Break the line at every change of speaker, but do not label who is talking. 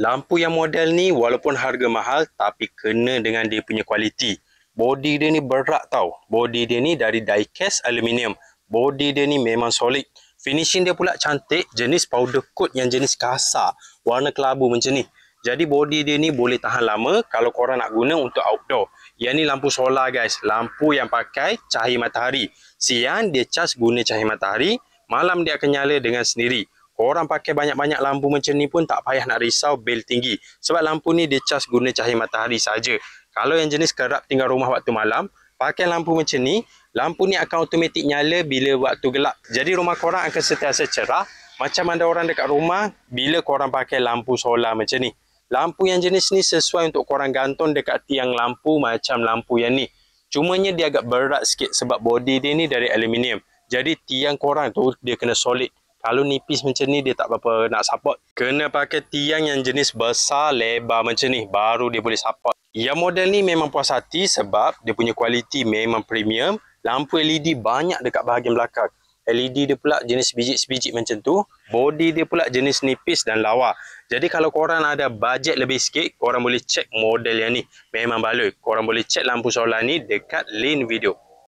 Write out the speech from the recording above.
Lampu yang model ni walaupun harga mahal tapi kena dengan dia punya kualiti. Body dia ni berat tau. Body dia ni dari die-cast aluminium. Body dia ni memang solid. Finishing dia pula cantik, jenis powder coat yang jenis kasar, warna kelabu macam ni. Jadi body dia ni boleh tahan lama kalau korang nak guna untuk outdoor. Yang ni lampu solar guys, lampu yang pakai cahaya matahari. Siang dia cas guna cahaya matahari, malam dia akan nyala dengan sendiri. Korang pakai banyak-banyak lampu macam ni pun tak payah nak risau bil tinggi. Sebab lampu ni dia cas guna cahaya matahari saja. Kalau yang jenis kerap tinggal rumah waktu malam, pakai lampu macam ni, lampu ni akan automatik nyala bila waktu gelap. Jadi rumah korang akan sentiasa cerah. Macam ada orang dekat rumah bila korang pakai lampu solar macam ni. Lampu yang jenis ni sesuai untuk korang gantung dekat tiang lampu macam lampu yang ni. Cumanya dia agak berat sikit sebab body dia ni dari aluminium. Jadi tiang korang tu dia kena solid. Kalau nipis macam ni dia tak apa-apa nak support. Kena pakai tiang yang jenis besar lebar macam ni baru dia boleh support. Yang model ni memang puas hati sebab dia punya kualiti memang premium. Lampu LED banyak dekat bahagian belakang. LED dia pula jenis sebiji-sebiji macam tu. Body dia pula jenis nipis dan lawa. Jadi kalau korang ada bajet lebih sikit, korang boleh check model yang ni. Memang baloi. Korang boleh check lampu solar ni dekat link video.